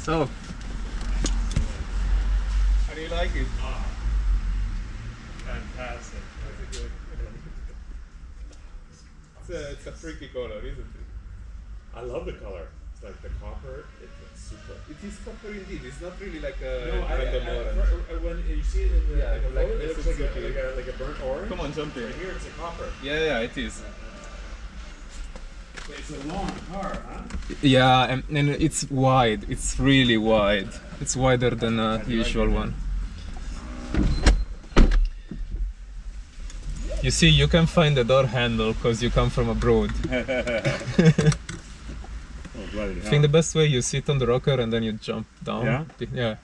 So, how do you like it? Oh, fantastic. It's a freaky color, isn't it? I love the color. It's like the copper. It's super. It is copper indeed. It's not really like a No, random orange. when you see it in the, Yeah, like a like photo, it looks it's like a burnt orange. Come on, jump in. Right here, it's a copper. Yeah, it is. It's a long car, huh? Yeah, and it's wide. It's really wide. It's wider than a usual one. You see, you can find the door handle because you come from abroad. Oh, bloody hell. I think the best way, you sit on the rocker and then you jump down. Yeah? Yeah.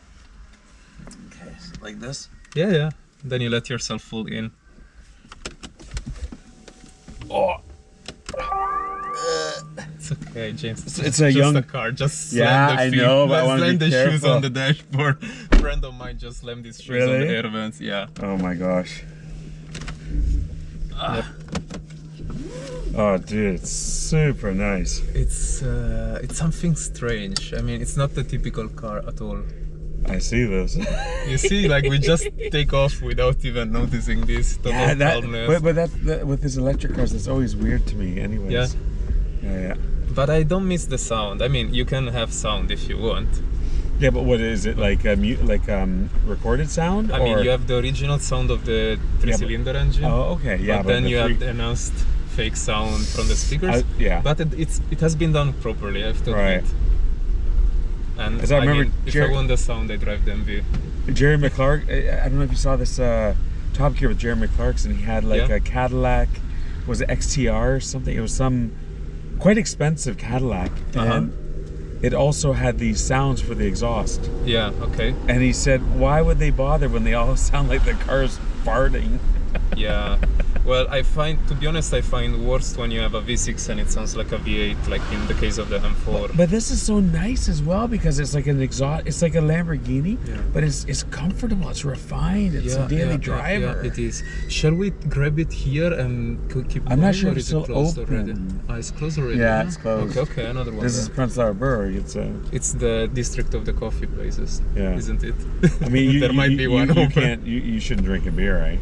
Okay, like this? Yeah. Then you let yourself fall in. Oh! It's okay, James. It's a just young a car. Just Yeah, slam the I feet. know, but I Let's wanna slam be the shoes careful. on the dashboard. A friend of mine just slammed his shoes on Really? the air vents. Yeah. Oh my gosh. Oh dude, it's super nice. It's something strange. I mean, it's not the typical car at all. I see this. You see, like we just take off without even noticing this. Yeah, calmness. but that with these electric cars, that's always weird to me anyways. Yeah. Yeah. But I don't miss the sound. I mean, you can have sound if you want. Yeah, but what is it, like recorded sound? I mean, you have the original sound of the three-cylinder engine. Oh, okay, yeah. But then you have the enhanced fake sound from the speakers. Yeah. But it has been done properly, I have to admit. And As I remember, mean, if I want the sound, I drive the MV. Jerry McClark, I don't know if you saw this Top Gear with Jeremy Clarkson. He had like a Cadillac, was it XTR or something? It was some quite expensive Cadillac. And it also had these sounds for the exhaust. Yeah, okay. And he said, why would they bother when they all sound like the car's farting? Yeah. Well, to be honest, I find worst when you have a V6 and it sounds like a V8, like in the case of the M4. But this is so nice as well because it's like an exhaust, it's like a Lamborghini, but it's comfortable, it's refined, it's a daily driver. Yeah, it is. Shall we grab it here and keep going? I'm not sure or if is it's it still closed open. already? It's closed already. Yeah, it's closed. Okay, another one. This is Prenzlauer Berg. It's the district of the coffee places, isn't it? I mean, there might be one open. You shouldn't drink a beer, right?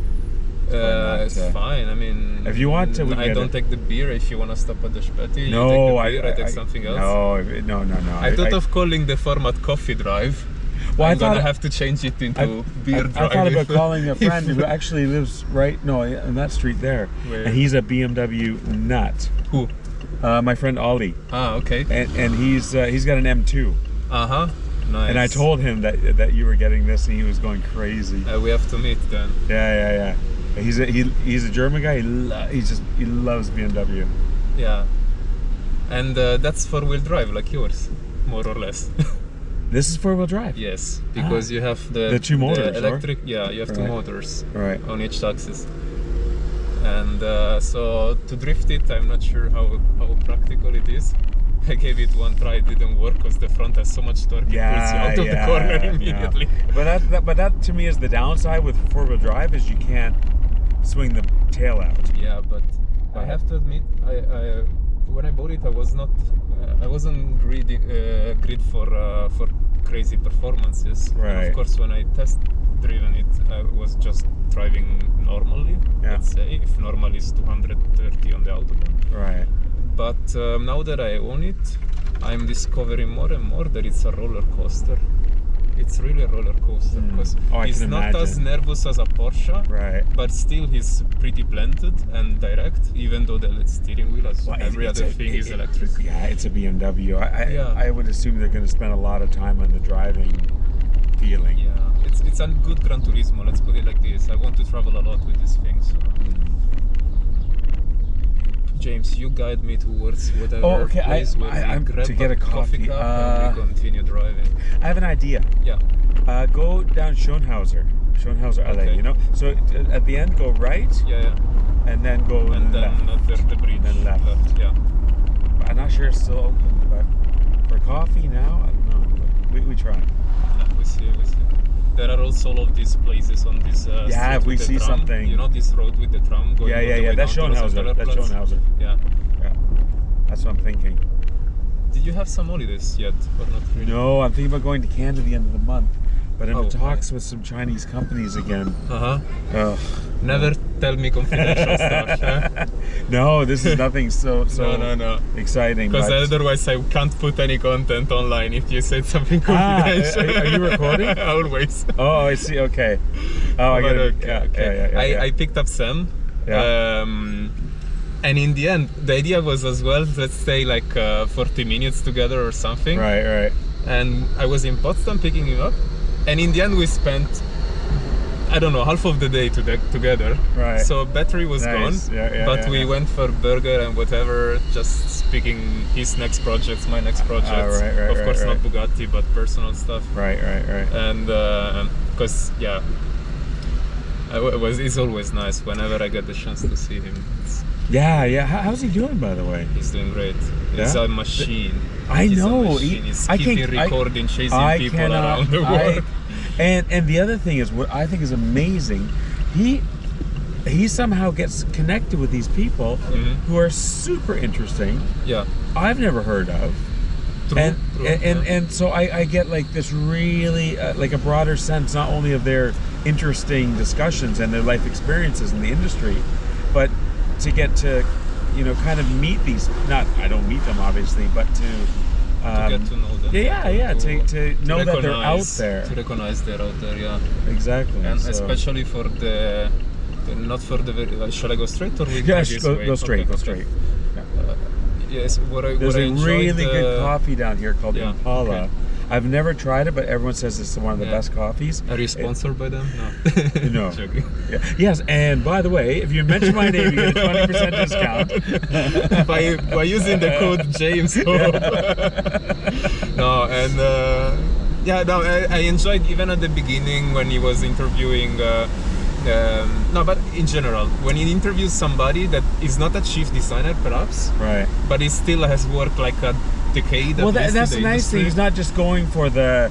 It's fine. I mean, if you want to, I don't take the beer. If you want to stop at the Speti, no, you take the beer, I take something else. No. I thought of calling the format CoffeeDrive. Well, I'm gonna have to change it into beer drive. I thought about calling a friend who actually lives on that street there. Where? And he's a BMW nut. Who? My friend Ollie. Ah, okay. And he's got an M2. Nice. And I told him that you were getting this, and he was going crazy. We have to meet then. Yeah. He's a German guy. He loves BMW. Yeah, and that's 4-wheel drive like yours, more or less. This is 4-wheel drive. Yes, because you have the two motors. The electric. Yeah, you have two motors. Right. On each axis. And so to drift it, I'm not sure how practical it is. I gave it one try, it didn't work because the front has so much torque, it pulls you out of the corner immediately. Yeah. But that to me is the downside with 4-wheel drive is you can't swing the tail out. Yeah, but I have to admit, I when I bought it, I wasn't greed for crazy performances. Right. And of course, when I test driven it, I was just driving normally. Let's say if normal is 230 on the autobahn. Right. But now that I own it, I'm discovering more and more that it's a roller coaster. It's really a roller coaster because he's not as nervous as a Porsche, but still he's pretty planted and direct, even though the steering wheel, every other thing is electric. Yeah, it's a BMW. I would assume they're going to spend a lot of time on the driving feeling. Yeah, it's a good Gran Turismo, let's put it like this. I want to travel a lot with this thing. So. James, you guide me towards whatever place where we grab to get a coffee cup and we continue driving. I have an idea. Yeah. Go down Schönhauser Alley, you know? So at the end, go right. Yeah. And then go and left. then there's the bridge. Then left. Yeah. I'm not sure it's still open, but for coffee now, I don't know. We try. Yeah, we see. There are also all of these places on this yeah, if we see tram. something. You know this road with the tram going Yeah, that's Schönhauser. Yeah. That's what I'm thinking. Did you have some holidays yet, or not really? No, I'm thinking about going to Canada the end of the month, but I'm in talks nice. with some Chinese companies again. Uh-huh. Never tell me confidential stuff. Eh? No, this is nothing so no. exciting. Because otherwise I can't put any content online if you said something confidential. Are you recording? Always. Oh, I see. Okay. Oh, I get it. Okay. I picked up Sam. Yeah. And in the end, the idea was as well, let's stay like 40 minutes together or something. Right. And I was in Potsdam picking him up. And in the end, we spent, I don't know, half of the day together. Right. So battery was gone. But we went for burger and whatever, just speaking his next projects, my next projects. Right, of course, not Bugatti, but personal stuff. Right. And because, it's always nice whenever I get the chance to see him. Yeah. How's he doing, by the way? He's doing great. He's a machine. He's know. He's keeping recording, chasing people around the world. And the other thing is, what I think is amazing, he somehow gets connected with these people who are super interesting. Yeah. I've never heard of. True, and so I get like this really like a broader sense, not only of their interesting discussions and their life experiences in the industry, but to get to kind of meet these, I don't meet them obviously, but to get to know them. To know that they're out there. To recognize they're out there, yeah. Exactly. And especially for the, not for the, shall I go straight or we go straight. Okay. Go straight. Yes, There's a really good coffee down here called Impala. Okay. I've never tried it, but everyone says it's one of the best coffees. Are you sponsored by them? No. No. Joking. Yeah. Yes, and by the way, if you mention my name, you get a 20% discount. by using the code James. No, and I enjoyed even at the beginning when he was interviewing. But in general, when he interviews somebody that is not a chief designer, perhaps, right, but he still has worked like a decade. Well, that's the nice thing. He's not just going for the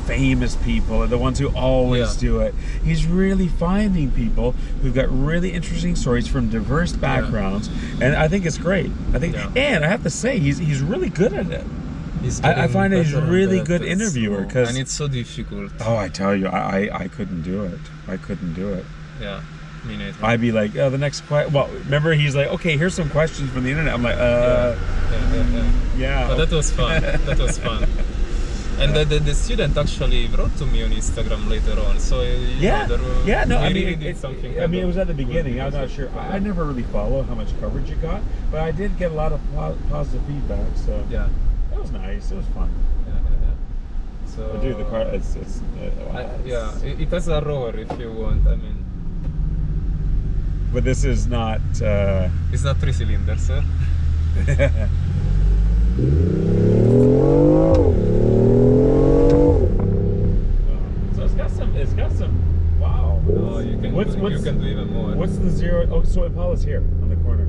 famous people, the ones who always do it. He's really finding people who've got really interesting stories from diverse backgrounds, and I think it's great. And I have to say, he's really good at it. I find that he's a really good interviewer, and it's so difficult. Oh, I tell you, I couldn't do it. Yeah, me neither. I'd be like, the next question. Well, remember, he's like, okay, here's some questions from the internet. I'm like, yeah. But that was fun. And the student actually wrote to me on Instagram later on. So did something. It was at the beginning. I'm not sure. I never really follow how much coverage it got, but I did get a lot of positive feedback. So yeah, it was nice. It was fun. So, but dude, the car, it has a roar if you want. I mean, but this is not. It's not 3 cylinders, sir. So it's got some. Wow. Oh, you can do even more. What's the zero? Oh, so Impala's here on the corner,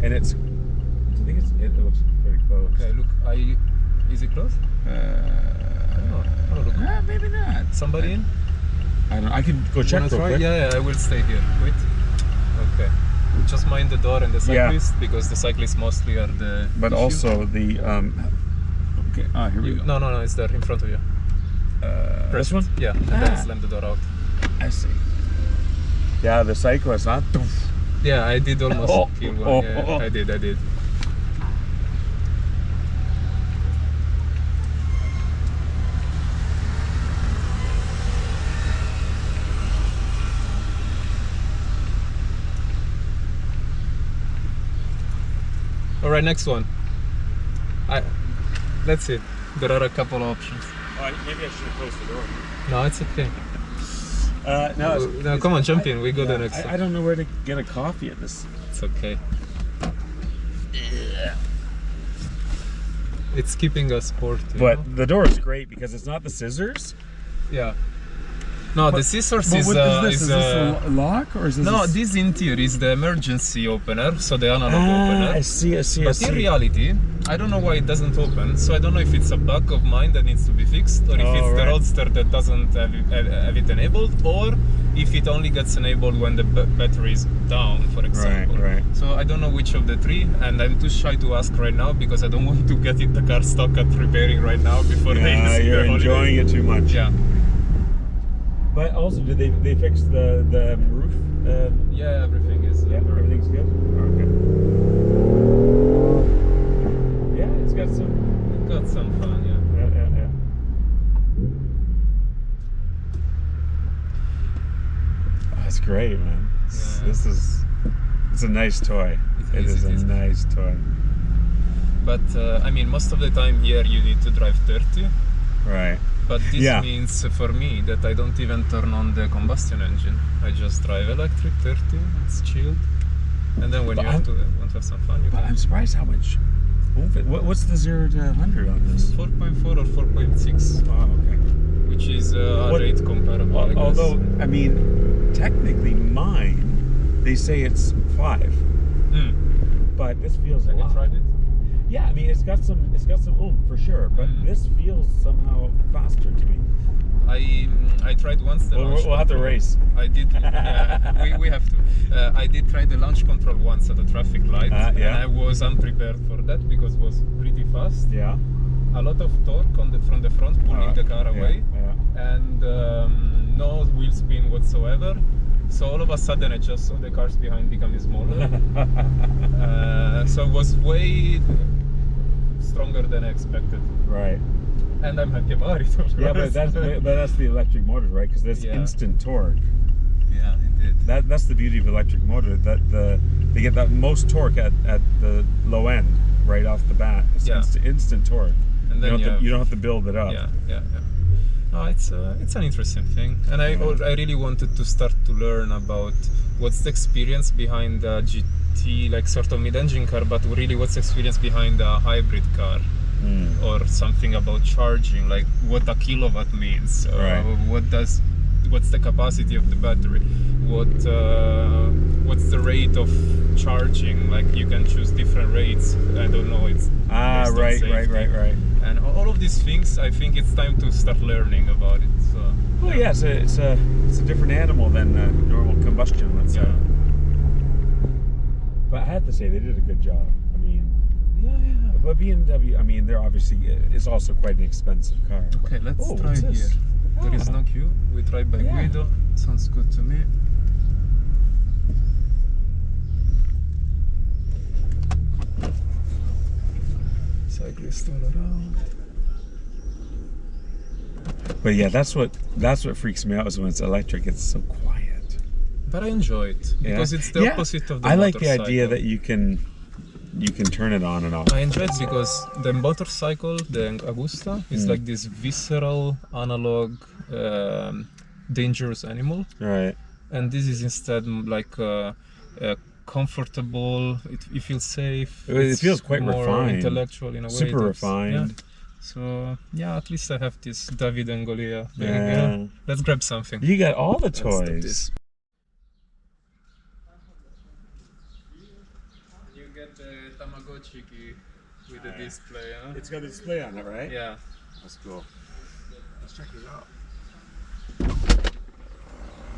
and it looks pretty close. Okay, look. Is it closed? Look. Maybe not. Somebody in? I don't know. I can go check real quick. Yeah, I will stay here. Wait. Okay. Just mind the door and the cyclists, because the cyclists mostly are the. But issue. Also the. Okay. Here we go. No, it's there in front of you. This one? Yeah, and then slam the door out. I see. Yeah, the cyclist, huh? Yeah, I did almost kill one. I did. All right, next one. Let's see. There are a couple of options. Maybe I should have closed the door. No, it's okay. No, come on, jump in. We go the next. I don't know where to get a coffee at this. It's okay. Yeah. It's keeping us sporty. But the door is great because it's not the scissors. Yeah. No, the scissors is this a lock or is this? No, this in theory is the emergency opener, so the analog opener. I see. But in reality, I don't know why it doesn't open. So I don't know if it's a bug of mine that needs to be fixed, or if it's the Roadster that doesn't have it enabled, or if it only gets enabled when the battery is down, for example. Right. So I don't know which of the three, and I'm too shy to ask right now because I don't want to get the car stuck at repairing right now before you're enjoying it too much. Yeah. But also, did they fix the roof? Yeah, everything is. Everything's good. Okay. Yeah, it's got some fun. Yeah. Oh, that's great, man. It's a nice toy. It is a nice toy. But I mean, most of the time here you need to drive 30. Right. But this means for me that I don't even turn on the combustion engine. I just drive electric 30. It's chilled. And then when want to have some fun, you can. I'm surprised how much. What's the 0 to 100 on this? 4.4 or 4.6. Oh, okay. Which is a rate comparable. I guess. Although, I mean, technically mine, they say it's 5. But this feels. Have you tried it? Yeah, I mean, it's got some oomph for sure, but this feels somehow faster to me. I tried once the launch we'll have to race. I did. Yeah, we have to. I did try the launch control once at a traffic light, and I was unprepared for that because it was pretty fast. Yeah. A lot of torque from the front, pulling the car away, and no wheel spin whatsoever. So all of a sudden I just saw the cars behind becoming smaller. So it was way stronger than I expected. Right. And I'm happy about it, of course. Yeah, but that's the electric motor, right? Because that's instant torque. Yeah, indeed. That's the beauty of electric motor. That they get that most torque at the low end, right off the bat. It's instant torque. And then you don't have to build it up. Yeah. No, it's an interesting thing, and I really wanted to start to learn about what's the experience behind a GT, like sort of mid-engine car, but really what's the experience behind a hybrid car, or something about charging, like what a kilowatt means, what's the capacity of the battery, what's the rate of charging, like you can choose different rates. I don't know, it's right. And all of these things, I think it's time to start learning about it. So, it's a different animal than normal combustion, let's say. But I have to say, they did a good job. I mean, but BMW, I mean, they're obviously, it's also quite an expensive car. Okay, let's try here. There is no queue. We try by Guido. Sounds good to me. Cyclists all around. But yeah, that's what freaks me out is when it's electric. It's so quiet. But I enjoy it because it's the opposite of the I like motorcycle. the idea that you can turn it on and off. I enjoy it because the motorcycle, the Agusta, is like this visceral, analog, dangerous animal. Right. And this is instead like comfortable. It feels safe. It feels quite more refined, intellectual in a way. Super refined. Yeah. So at least I have this David and Goliath thing. Yeah. Let's grab something. You got all the toys. You get the Tamagotchi key with the display. Huh? It's got a display on it, right? Yeah. That's cool. Let's check it out.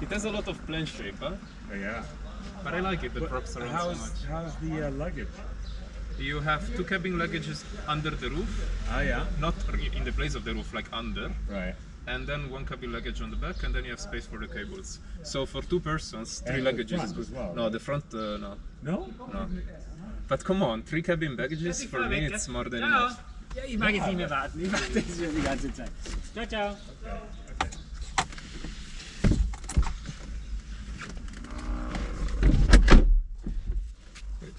It has a lot of plane shape, huh? Oh, yeah. But I like it, the props around so much. How's the luggage? You have 2 cabin luggages under the roof. Oh, yeah? Not in the place of the roof, like under. Right. And then 1 cabin luggage on the back, and then you have space for the cables. So for 2 persons, 3 luggages is good. As well, no, the front, no. No? No. But come on, 3 cabin baggages, for me it's more than enough. Ja, ich mag jetzt nicht mehr warten. Ich warte jetzt schon die ganze Zeit. Ciao, ciao.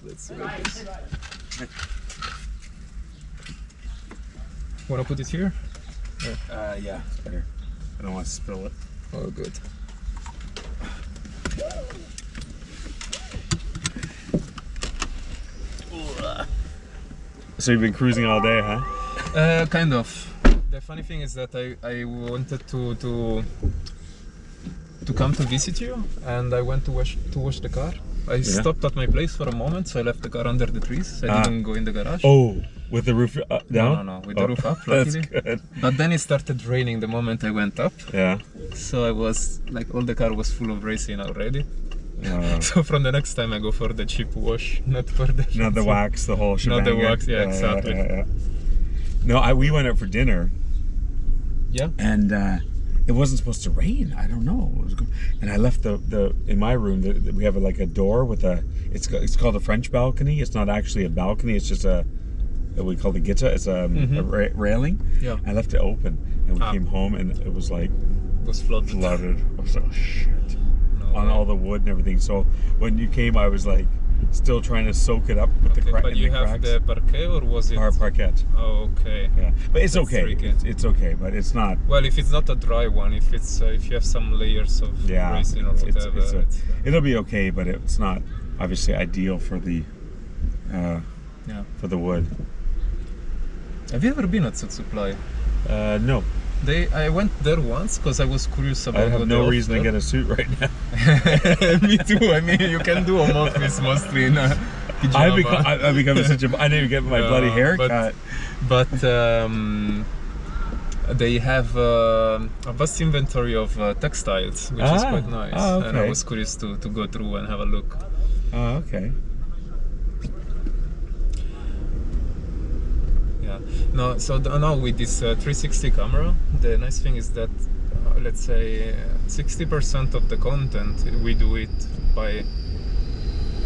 Let's see what this. Wanna put it here? Yeah, it's better. I don't want to spill it. Oh, good. So you've been cruising all day, huh? Kind of. The funny thing is that I wanted to come to visit you, and I went to wash the car. I stopped at my place for a moment, so I left the car under the trees. I didn't go in the garage. Oh, with the roof down? No, with the roof up, luckily. That's good. But then it started raining the moment I went up. Yeah. So I was like, all the car was full of resin already. Oh. So from the next time I go for the cheap wash, not for the Not the wax, the whole shebang. Not the wax, yeah, exactly. Yeah. No, we went out for dinner. Yeah. And it wasn't supposed to rain. I don't know. It was good. And I left the in my room. We have a door with a. It's called a French balcony. It's not actually a balcony. It's just we call it guitta. It's a railing. Yeah. I left it open, and we came home, and it was like it was flooded. I was like, oh shit, on way. all the wood and everything. So when you came, I was like still trying to soak it up with the cracks. But you have the parquet, or was it? Parquet. Oh, okay. Yeah, but it's That's okay. tricky. It's okay, but it's not. Well, if it's not a dry one, if it's if you have some layers of resin or whatever, it'll be okay, but it's not obviously ideal for the for the wood. Have you ever been at Suit Supply? No. I went there once because I was curious about. I have no reason to get a suit right now. Me too. I mean, you can do home office mostly in a pajama. I've become such a. I need to get my bloody haircut. But they have a vast inventory of textiles, which is quite nice. Okay. And I was curious to go through and have a look. Oh, okay. Yeah. No. So now with this 360 camera, the nice thing is that let's say 60% of the content we do it by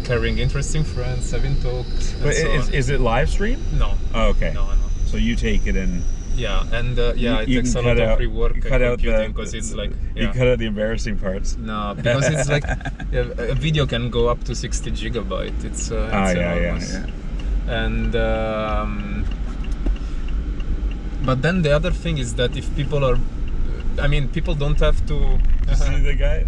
carrying interesting friends, having talks. But is it live stream? No. Oh, okay. No. So you take it and. Yeah, and it takes a lot of rework and computing because it's like you cut out the embarrassing parts. No, because it's like a video can go up to 60 gigabyte. It's enormous. Yeah. And but then the other thing is that if people are, I mean, people don't have to. See the guy.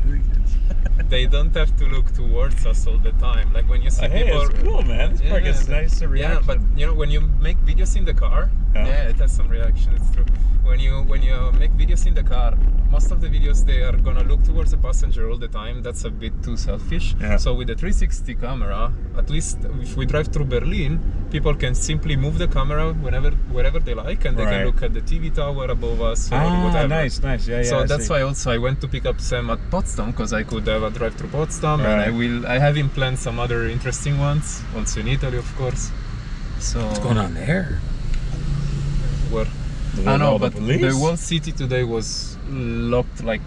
They don't have to look towards us all the time. Like when you see people. It's cool, man. This part gets nice reaction. Yeah, but you know, when you make videos in the car, it has some reaction. It's true. When you make videos in the car, most of the videos they are gonna look towards the passenger all the time. That's a bit too selfish. Yeah. So with the 360 camera, at least if we drive through Berlin, people can simply move the camera wherever they like, and they can look at the TV tower above us or whatever. Nice. Yeah. So that's why also I went to pick up Sam at Potsdam because I could have a drive through Potsdam, and I have in plan some other interesting ones, also in Italy, of course. So what's going on there? Where? I know, but the whole city today was locked. Like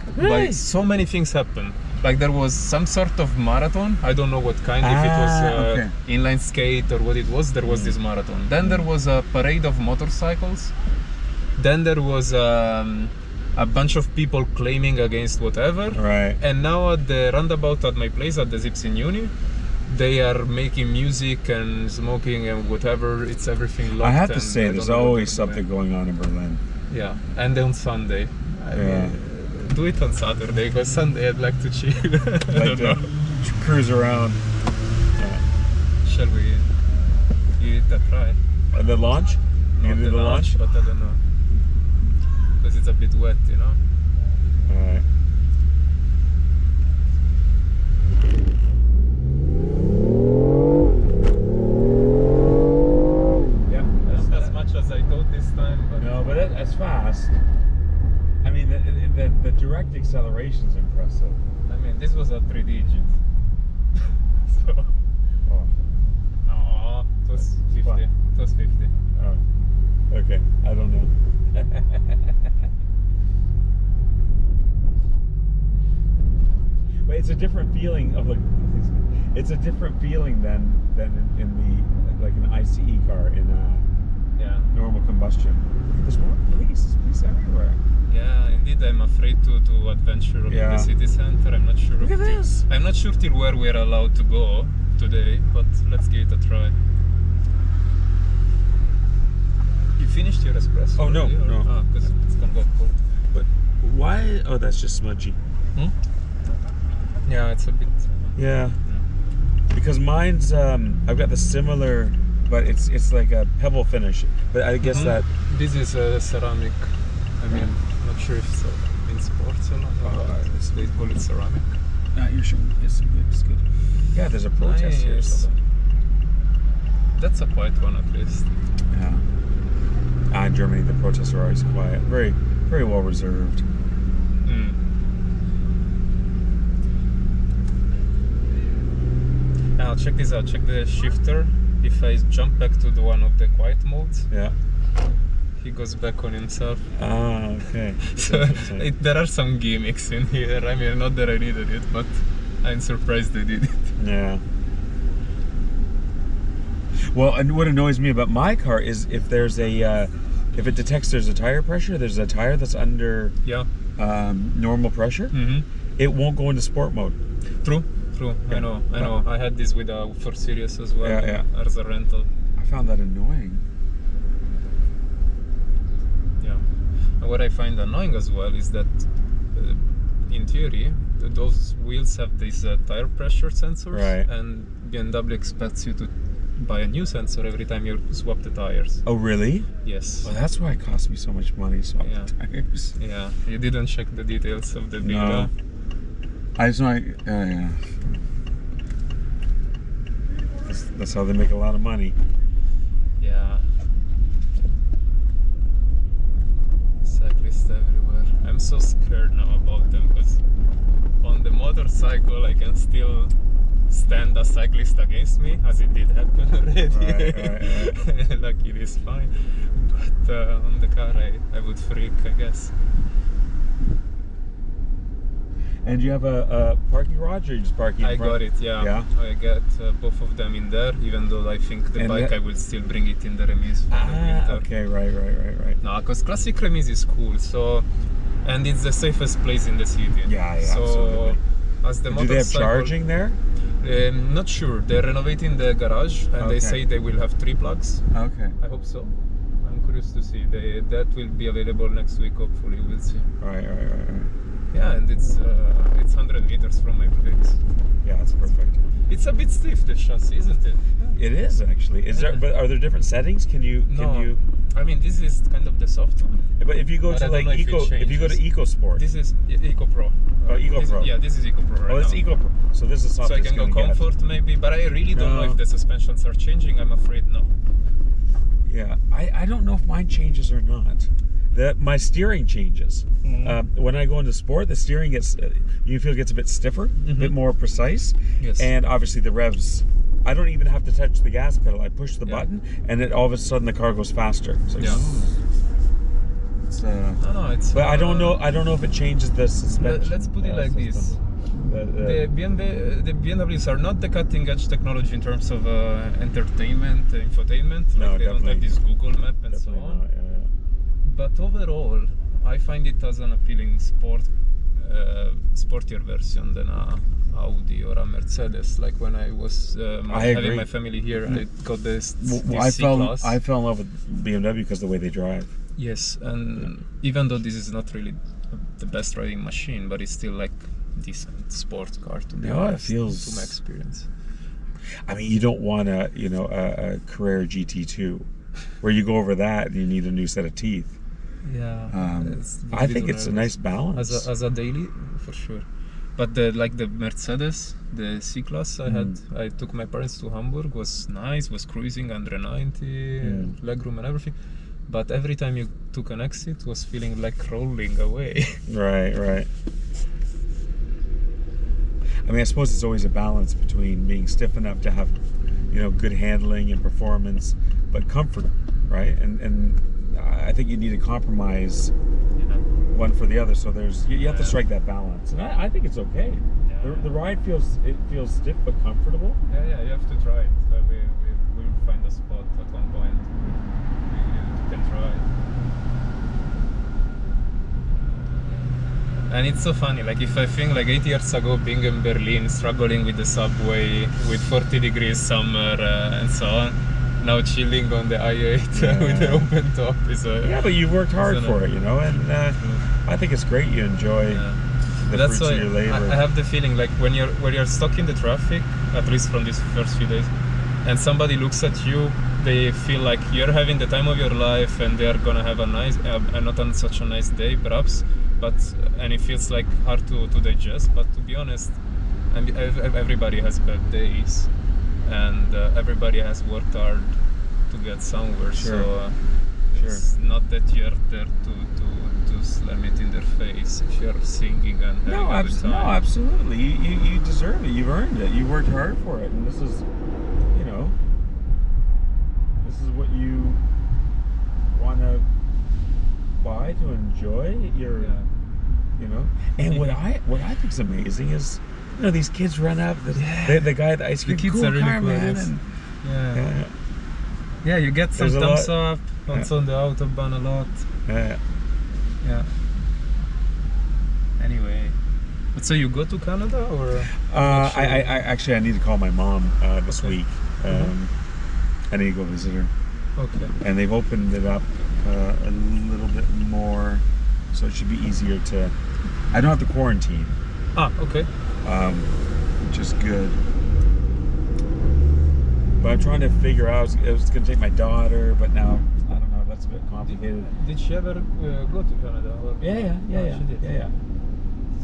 so many things happened. Like there was some sort of marathon. I don't know what kind. If it was inline skate or what it was. There was this marathon. Then there was a parade of motorcycles. Then there was a bunch of people claiming against whatever. Right. And now at the roundabout at my place at the Zips in Uni, they are making music and smoking and whatever. It's everything locked. I have to say, there's always something going on in Berlin. Yeah, and on Sunday. I mean, do it on Saturday, because Sunday I'd like to chill. I don't know. Cruise around. Shall we give it a try? The launch? Not the launch, but I don't know. Because it's a bit wet, you know? Alright. As much as I thought this time, but no, but that's fast. I mean, the direct acceleration is impressive. I mean, this was a 3 digit. So, no, it was 50. What? It was 50. Oh, okay. I don't know. But it's a different feeling of like. It's a different feeling than in the like an ICE car in normal combustion. There's more police everywhere. Yeah, indeed. I'm afraid to adventure in the city center. I'm not sure. Look at this. I'm not sure till where we're allowed to go today, but let's give it a try. You finished your espresso? Oh no, no. Because it's gonna get cold. But why? Oh, that's just smudgy. Yeah, it's a bit. Yeah. Because mine's I've got the similar, but it's like a pebble finish. But I guess that this is a ceramic. I mean, I'm not sure if it's in sports or not. They call it ceramic. You're showing. It's good. It's good. Yeah, there's a protest here. So that's a quiet one at least. Yeah. In Germany, the protests are always quiet. Very, very well reserved. Now check this out. Check the shifter. If I jump back to the one of the quiet modes, he goes back on himself. Ah, okay. So there are some gimmicks in here. I mean, not that I needed it, but I'm surprised they did it. Yeah. Well, and what annoys me about my car is if there's a, if it detects there's a tire pressure, there's a tire that's under normal pressure, it won't go into sport mode. True. Yeah. I know. I had this with a 4 Series as well. Yeah. As a rental. I found that annoying. Yeah. And what I find annoying as well is that, in theory, those wheels have these tire pressure sensors, and BMW expects you to buy a new sensor every time you swap the tires. Oh, really? Yes. Well, that's why it cost me so much money to swap the tires. Yeah. You didn't check the details of the deal. No. I just know. Yeah. That's how they make a lot of money. Yeah. Cyclists everywhere. I'm so scared now about them because on the motorcycle I can still stand a cyclist against me, as it did happen already. Right. Luckily it's fine. But on the car I would freak, I guess. And you have a parking garage, or you just parking in front? I got it, yeah. I got both of them in there, even though I think the bike I will still bring it in the remise for the winter. Okay, right. No, because classic remise is cool, so, and it's the safest place in the city. Yeah, so, absolutely. As the do they have charging there? Not sure. They're renovating the garage, and they say they will have 3 plugs. Okay. I hope so. I'm curious to see. That will be available next week, hopefully. We'll see. Right. Yeah, and it's 100 meters from my place. Yeah, that's perfect. It's a bit stiff, the chassis, isn't it? It is actually. Is there? But are there different settings? Can you? I mean, this is kind of the soft one. But if you go to like Eco, if you go to Eco Sport, this is Eco Pro. Eco Pro. Yeah, this is Eco Pro. Right it's Eco Pro. So this is soft. So I can go comfort maybe, but I really don't know if the suspensions are changing. I'm afraid no. Yeah, I don't know if mine changes or not. My steering changes. When I go into sport, the steering gets, you feel gets a bit stiffer, a bit more precise. Yes. And obviously the revs, I don't even have to touch the gas pedal. I push the button, and then all of a sudden the car goes faster. So it's it's. But I don't know if it changes the suspension. Let's put it like this. The BMWs are not the cutting edge technology in terms of entertainment, infotainment. No, they don't have this Google Map and so on. Not, But overall, I find it as an appealing sportier version than a Audi or a Mercedes. Like when I was having my family here, I got this C-Class. I fell in love with BMW because of the way they drive. Yes, and even though this is not really the best riding machine, but it's still like decent sports car to be honest. It feels, to my experience. I mean, you don't want a Carrera GT2 where you go over that and you need a new set of teeth. Yeah, I think it's a nice balance as a daily, for sure. But the Mercedes, the C-Class I took my parents to Hamburg, was nice, was cruising under 90, legroom and everything. But every time you took an exit, was feeling like rolling away. Right. I mean, I suppose it's always a balance between being stiff enough to have, good handling and performance, but comfort, right? And I think you need to compromise one for the other. So you have to strike that balance, and I think it's okay. Yeah. The ride feels stiff but comfortable. Yeah, you have to try it. We will find a spot at one point. You can try it. And it's so funny, like if I think like 8 years ago being in Berlin, struggling with the subway, with 40 degrees summer and so on, now chilling on the i8 with the open top is but you worked hard for it, and I think it's great you enjoy the fruits of your labor. I have the feeling like when you're stuck in the traffic, at least from these first few days, and somebody looks at you, they feel like you're having the time of your life and they're gonna have a nice, not on such a nice day perhaps, and it feels like hard to digest. But to be honest, and everybody has bad days, and everybody has worked hard to get somewhere. Sure. So it's not that you're there to slam it in their face if you're singing and having a good time. No, absolutely. You deserve it. You've earned it. You worked hard for it, and this is, you know, this is what you want to buy to enjoy your, you know. And what I think's amazing is, you know, these kids run up. The guy at the ice cream. The kids cool are really car, cool. man. And, Yeah, you get some thumbs up on the Autobahn a lot. Yeah. Anyway, but so you go to Canada or? I actually I need to call my mom this week. I need to go visit her. Okay. And they've opened it up a little bit more, so it should be easier to. I don't have to quarantine. Okay. Which is good. But I'm trying to figure out. I was going to take my daughter, but now I don't know. That's a bit complicated. Did she ever go to Canada? Or? Yeah. She did. Yeah.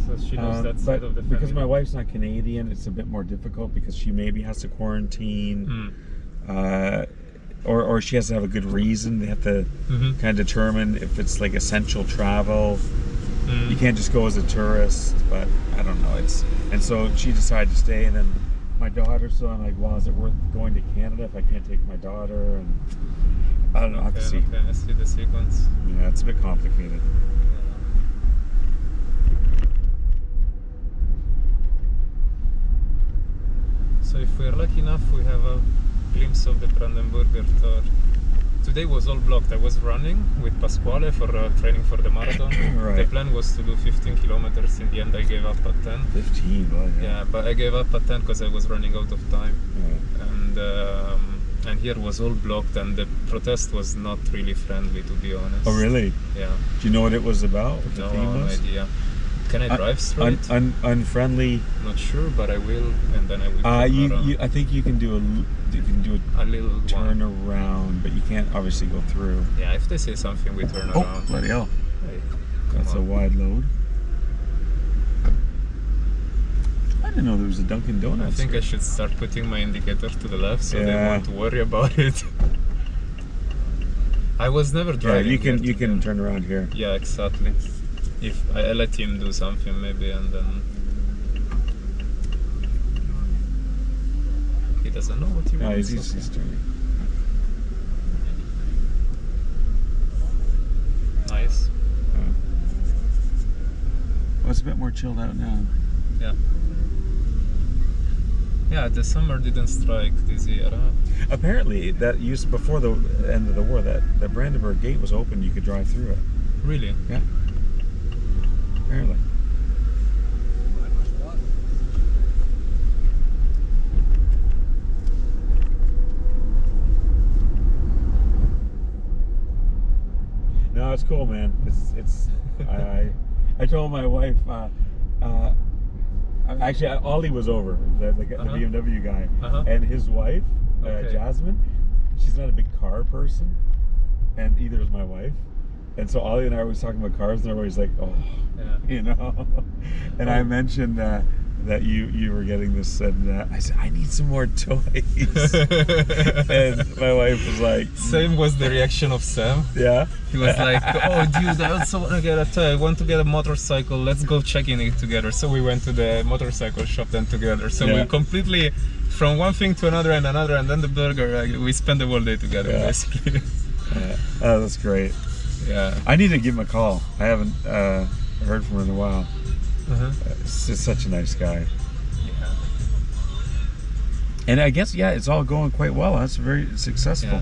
So she knows that side of the family. Because my wife's not Canadian, it's a bit more difficult because she maybe has to quarantine, or she has to have a good reason. They have to kind of determine if it's like essential travel. You can't just go as a tourist, but I don't know. And so she decided to stay, and then my daughter. So I'm like, well, is it worth going to Canada if I can't take my daughter? And I don't know. I have to see. Okay, I see the sequence. Yeah, it's a bit complicated. So if we're lucky enough, we have a glimpse of the Brandenburger Tor. Today was all blocked. I was running with Pasquale for training for the marathon. Right. The plan was to do 15 kilometers. In the end, I gave up at 10. 15, well, Yeah, but I gave up at 10 because I was running out of time. Yeah. And here was all blocked, and the protest was not really friendly, to be honest. Oh, really? Yeah. Do you know what it was about? What the theme was? Idea. Can I drive straight? Unfriendly. Not sure, but I will, and then I will. I think you can do a little turn around, but you can't obviously go through. Yeah, if they say something, we turn around. Oh, bloody hell! Hey, That's a wide load. I didn't know there was a Dunkin' Donuts. I think here. I should start putting my indicator to the left so they Yeah. won't worry about it. I was never driving. Yeah, you can turn around here. Yeah, exactly. If I let him do something maybe, and then he doesn't know what he wants. He's turning. Nice. Well, it's a bit more chilled out now. Yeah. Yeah, the summer didn't strike this year. Apparently, that used before the end of the war, that Brandenburg Gate was open. You could drive through it. Really? Yeah. Apparently. No, it's cool, man. It's I told my wife. Actually, Ollie was over, the BMW guy, and his wife, Jasmine. She's not a big car person, and either is my wife. And so Ollie and I were always talking about cars, and everybody's like, "Oh, you know." And I mentioned that you were getting this, and I said, "I need some more toys." And my wife was like, Same was the reaction of Sam. "Yeah." He was like, "Oh, dude, I also want to get a toy. I want to get a motorcycle. Let's go checking it together." So we went to the motorcycle shop then together. So we completely, from one thing to another, and then the burger. We spent the whole day together, basically. Oh, that's great. Yeah. I need to give him a call. I haven't heard from him in a while. It's just such a nice guy. Yeah. And I guess, it's all going quite well. That's very successful.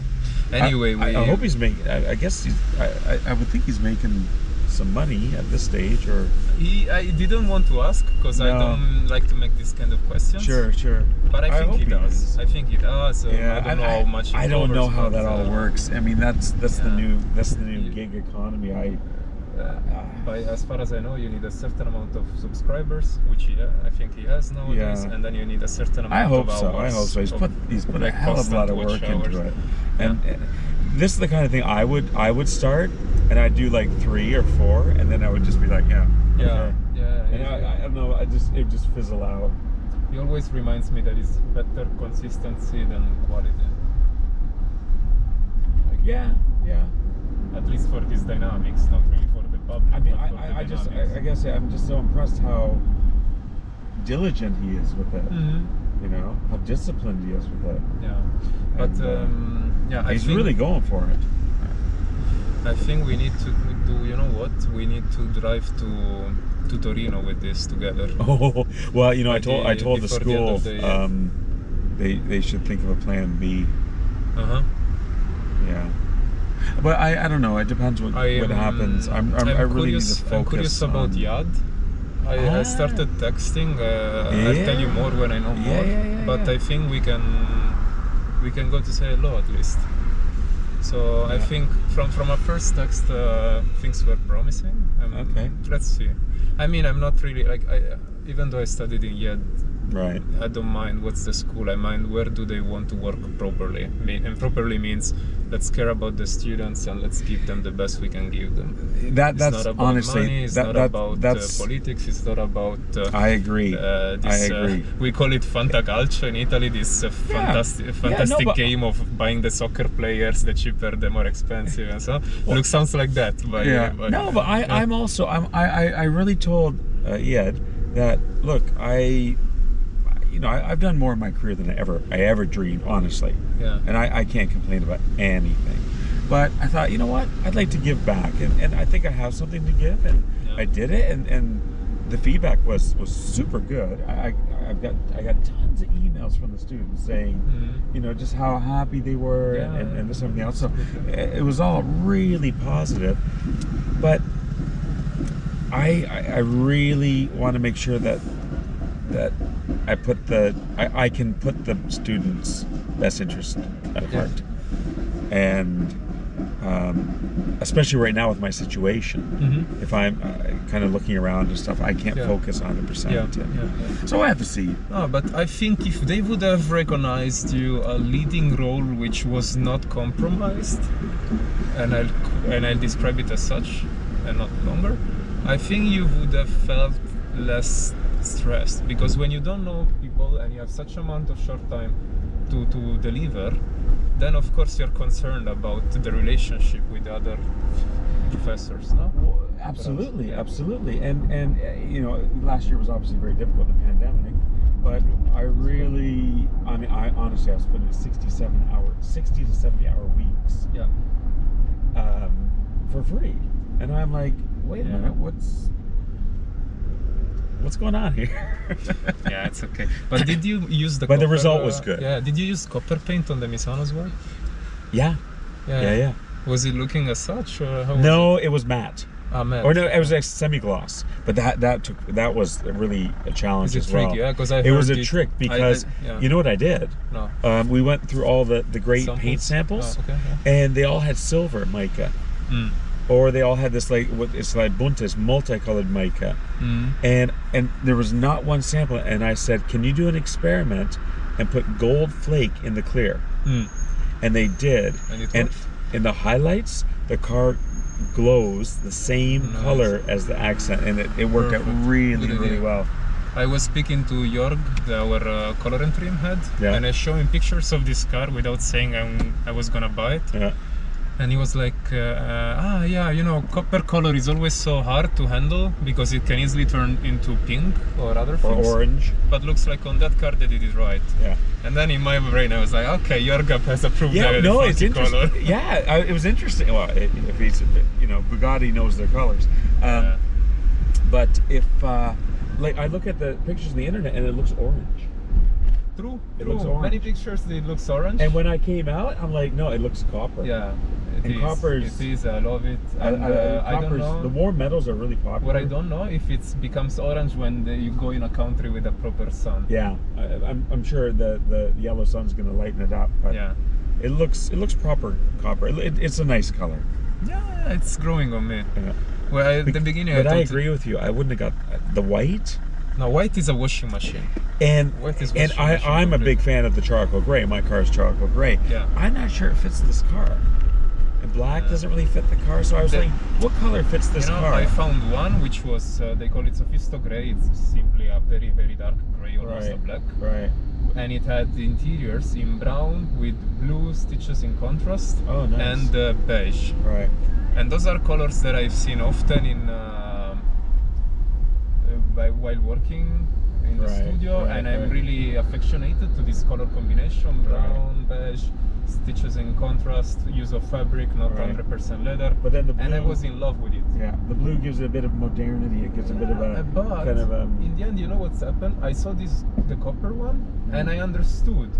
Yeah. Anyway, I hope he's making. I guess I would think he's making some money at this stage, or I didn't want to ask because I don't like to make this kind of questions. Sure. But I think he does. I think he does. So I don't know how much. I don't know how that all works. I mean, that's the new gig economy. As far as I know, you need a certain amount of subscribers, which I think he has nowadays, and then you need a certain amount of hours. I hope so. He's put a hell of a lot of work into it. And this is the kind of thing I would start, and I'd do like 3 or 4, and then I would just be like, And I don't know, it would just fizzle out. He always reminds me that it's better consistency than quality. Like, yeah. at least for these dynamics, not really for the public. I mean, but for the I dynamics. guess I'm just so impressed how diligent he is with it. You know, how disciplined he is with it. Yeah, but yeah, he's really going for it. I think we need to do. You know what? We need to drive to Torino with this together. Oh well, you know, I told the before school the end of the they should think of a plan B. Yeah, but I don't know. It depends what happens. I really need to focus. I'm curious about Yad. I started texting. I'll tell you more when I know more. But I think we can go to say hello at least. So I think from a first text, things were promising. Okay. Let's see. I mean, I'm not really like even though I studied in Yad. Right. I don't mind what's the school. I mind where do they want to work properly. And properly means let's care about the students and let's give them the best we can give them. That's not about honestly money. It's not about politics. It's not about. I agree. I agree. We call it fantacalcio in Italy. This fantastic game of buying the soccer players, the cheaper, the more expensive, and so. Well, sounds like that. But, I really told Ed that look, I've done more in my career than I ever dreamed, honestly. Yeah. And I can't complain about anything. But I thought, you know what? I'd like to give back, and I think I have something to give, and I did it, and the feedback was super good. I got tons of emails from the students saying, just how happy they were and this and everything else. So it was all really positive. But I really want to make sure that I can put the students' best interest at heart, and especially right now with my situation, if I'm kind of looking around and stuff, I can't focus 100%. So I have to see. No, but I think if they would have recognized you a leading role which was not compromised, and I'll describe it as such, and not longer, I think you would have felt less stressed, because when you don't know people and you have such amount of short time to deliver, then of course you're concerned about the relationship with the other professors, no? Well, absolutely. And last year was obviously very difficult, the pandemic, but I honestly I was putting in 60 to 70 hour weeks for free, and I'm like, wait a minute, what's going on here? Yeah, it's okay. But did you use the? But the result was good. Yeah. Did you use copper paint on the Misano's work? Yeah. Was it looking as such, or how? No, it was matte. Matte. Or no, it was a semi-gloss. But that was really a challenge as well. Yeah, because it was a trick because you know what I did? No. We went through all the great paint samples, and they all had silver mica. Or they all had this it's like buntes, multicolored mica, and there was not one sample. And I said, "Can you do an experiment and put gold flake in the clear?" And they did. And in the highlights, the car glows the same color as the accent, and it worked out really well. I was speaking to Jörg, our color and trim head, and I showed him pictures of this car without saying I was gonna buy it. Yeah. And he was like, copper color is always so hard to handle because it can easily turn into pink or other things. Or orange. But looks like on that car they did it right. Yeah. And then in my brain I was like, okay, Jörg has approved it's interesting. color. Yeah, it was interesting. Well, if he's, Bugatti knows their colors. But if, I look at the pictures on the internet and it looks orange. True. It looks orange. Many pictures it looks orange. And when I came out, I'm like, no, it looks copper. Yeah. It is. I love it. And, I don't know. The warm metals are really popular. What I don't know if it becomes orange when you go in a country with a proper sun. Yeah, I'm sure the yellow sun's going to lighten it up. But it looks proper copper. It's a nice color. Yeah, it's growing on me. Yeah. Well, at the beginning, I agree with you. I wouldn't have got the white. No, white is a washing machine. And I'm a big fan of the charcoal gray. My car is charcoal gray. Yeah. I'm not sure it fits this car. And black doesn't really fit the car, so I was like, what color fits this car? I found one which was, they call it Sophisto Grey. It's simply a very, very dark grey, almost a black. Right. And it had the interiors in brown with blue stitches in contrast. Oh, nice. And beige. Right. And those are colors that I've seen often in while working in the studio, and I'm really affectionated to this color combination: brown, beige, stitches in contrast, use of fabric, not 100% leather. But then the blue, and I was in love with it. Yeah, the blue gives it a bit of modernity. It gives a bit of a kind of a. In the end, you know what's happened? I saw the copper one, and I understood.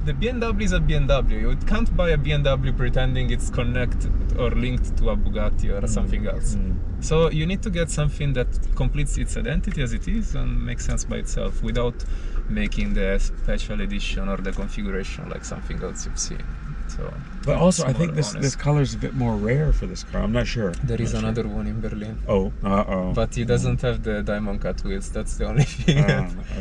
The BMW is a BMW. You can't buy a BMW pretending it's connected or linked to a Bugatti or something else. So you need to get something that completes its identity as it is and makes sense by itself without making the special edition or the configuration like something else you've seen. So, but also, I think this color is a bit more rare for this car. I'm not sure. There is another one in Berlin. Oh, but it doesn't have the diamond cut wheels. That's the only thing.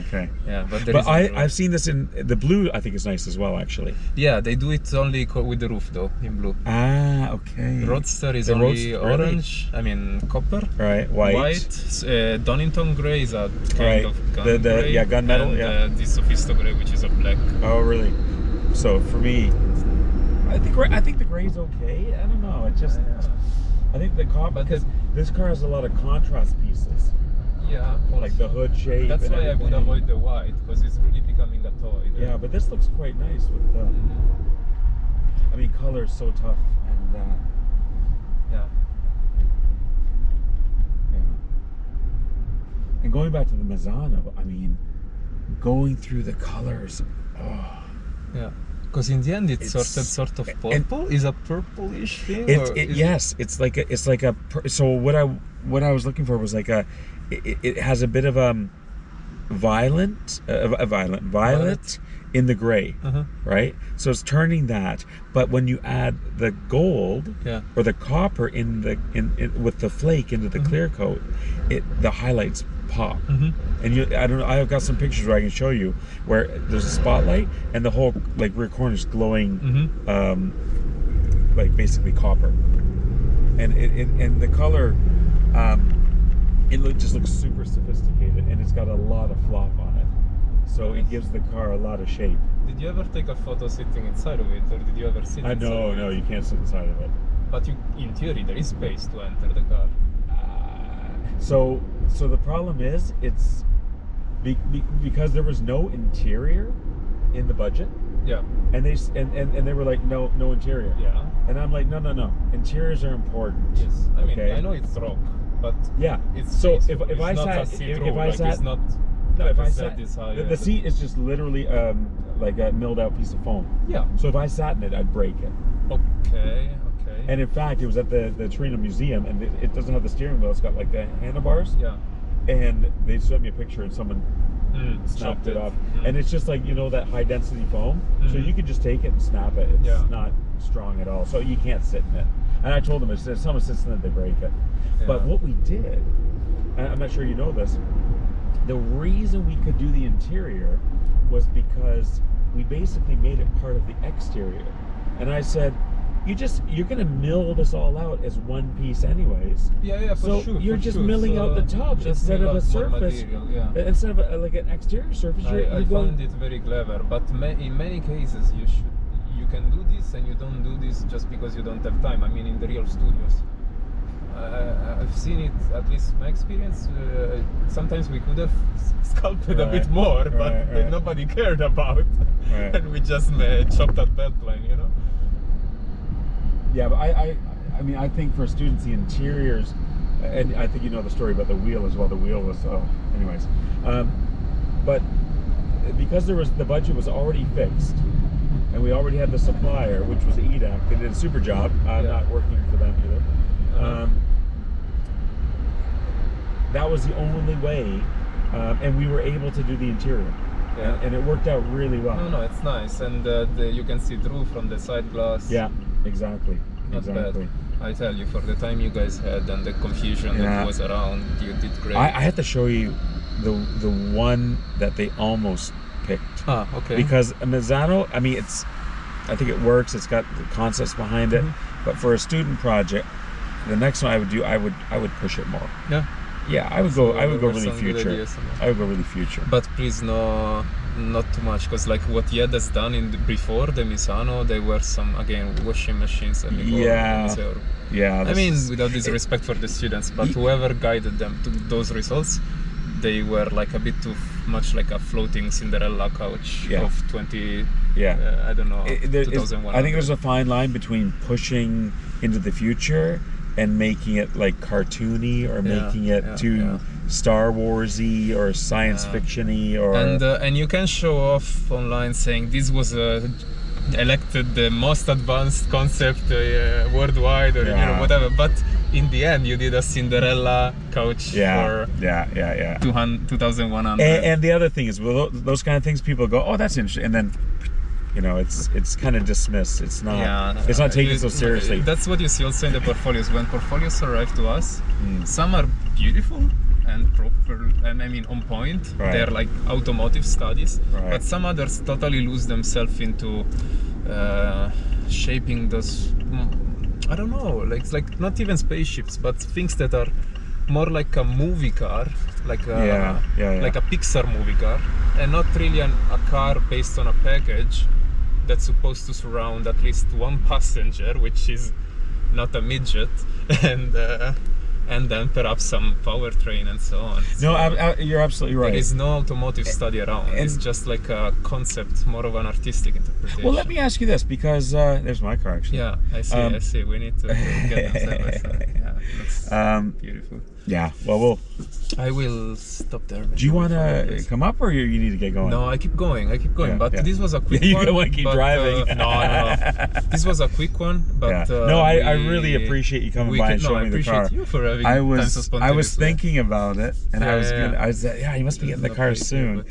Okay. Yeah, but I've seen this in the blue. I think is nice as well, actually. Yeah, they do it only with the roof though, in blue. Ah, okay. Roadster is only orange. I mean copper. Right. White. Donington grey is a kind of gun grey. Yeah, gunmetal. And this Sophisto grey, which is a black. Oh, really? So for me, I think the gray's okay. I don't know. It just I think the copper, because this car has a lot of contrast pieces. Yeah, like the hood shape. That's why I would avoid the white, because it's really becoming a toy. Yeah, but this looks quite nice with the. I mean, color is so tough, and yeah. And going back to the Mazzano, I mean, going through the colors. Oh. Yeah. Because in the end, it's sort of purple. Is a purplish thing? Yes, it's like a. So what I was looking for was like a. It has a bit of violet in the gray, right? So it's turning that. But when you add the gold or the copper in with the flake into the clear coat, the highlights pop. And I don't know, I've got some pictures where I can show you where there's a spotlight and the whole like rear corner is glowing, like basically copper, and the color, just looks super sophisticated, and it's got a lot of flop on it, so it gives the car a lot of shape. Did you ever take a photo sitting inside of it, or did you ever sit? No, you can't sit inside of it. But in theory, there is space to enter the car. So the problem is, it's because there was no interior in the budget. Yeah. And they were like, no interior. Yeah. And I'm like, no. Interiors are important. Yes. I mean, I know it's rock, but it's so it's if I sat, the seat is just literally like a milled out piece of foam. Yeah. So if I sat in it, I'd break it. Okay. And in fact, it was at the Torino Museum, and it doesn't have the steering wheel. It's got like the handlebars. Yeah. And they sent me a picture, and someone snapped it off. And it's just like, that high density foam. So you can just take it and snap it. It's not strong at all. So you can't sit in it. And I told them, if someone sits in it, they break it. Yeah. But what we did, I'm not sure you know this, the reason we could do the interior was because we basically made it part of the exterior. And I said, you're gonna mill this all out as one piece anyways. Yeah, so sure. You're just milling out the top instead of a surface. Instead of like an exterior surface. I found it very clever, but in many cases you can do this, and you don't do this just because you don't have time. I mean, in the real studios, I've seen it. At least my experience. Sometimes we could have sculpted a bit more, but nobody cared about, and we just chopped that belt line, Yeah, but I mean, I think for students, the interiors, and I think you know the story about the wheel as well. The wheel was, anyways. But because the budget was already fixed, and we already had the supplier, which was EDAC, they did a super job. I'm not working for them either. That was the only way, and we were able to do the interior. Yeah. And it worked out really well. No, it's nice, and you can see through from the side glass. Yeah, exactly. Not bad. I tell you, for the time you guys had and the confusion that was around, you did great. I had to show you the one that they almost picked. Okay. Because a Mazzano, I mean, I think it works. It's got the concepts behind it, But for a student project, the next one I would do, I would push it more. Yeah. Yeah, I would So go really some good future. ideas. I would go really future. But please, no, not too much, because like what Yed has done before the Misano, they were some again washing machines and Yeah. I mean, without disrespect for the students, but whoever guided them to those results, they were like a bit too much like a floating Cinderella couch of 20. I don't know. 2001. I think there's a fine line between pushing into the future and making it like cartoony or making it too Star Warsy or science fictiony or and you can show off online saying this was elected the most advanced concept worldwide or you know whatever, but in the end you did a Cinderella couch for 2100. And the other thing is, well, those kind of things people go, oh, that's interesting, and then you know, it's kind of dismissed. It's not taken so seriously. That's what you see also in the portfolios. When portfolios arrive to us, some are beautiful and proper, and I mean on point. They're like automotive studies, but some others totally lose themselves into shaping those. I don't know, like not even spaceships, but things that are more like a movie car, like a like a Pixar movie car, and not really a car based on a package that's supposed to surround at least one passenger, which is not a midget, and then perhaps some powertrain and so on. No, you're absolutely right. There is no automotive study around. It's just like a concept, more of an artistic interpretation. Well, let me ask you this, because there's my car actually. Yeah, I see. We need to get them side by side. Yeah, looks beautiful. Yeah, well, I will stop there. Do you want to come up, or you need to get going? No, I keep going. But this was a quick you one. don't want to keep driving. No. This was a quick one, but I really appreciate you coming by and showing me the car. I appreciate you for having I was thinking about it, and I was you must be getting the car soon.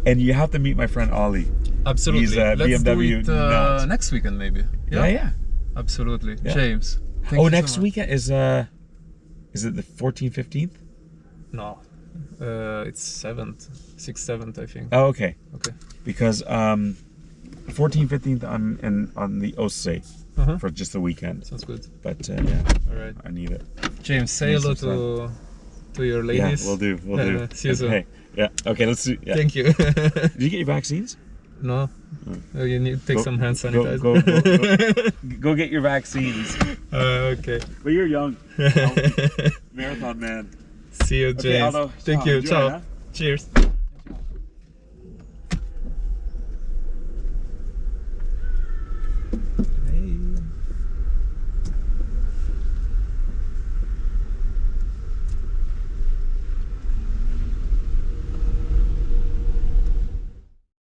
And you have to meet my friend Ollie. Absolutely. He's a Let's BMW do it nut. next weekend maybe. Yeah. Absolutely. Yeah. James. Thank you next so much. weekend is it the 14th, 15th? No. It's 6th, 7th, I think. Oh, okay. Okay. Because 14th, 15th, I'm on the Ostsee for just the weekend. Sounds good. But all right. I need it. James, say hello to your ladies. Yeah, we'll do. See you soon. Hey, okay, let's do. Yeah. Thank you. Did you get your vaccines? No. You need to take some hand sanitizer. Go get your vaccines. Okay. But you're young. Marathon man. See you, James. Okay, thank you. Enjoy, Ciao. huh? Cheers.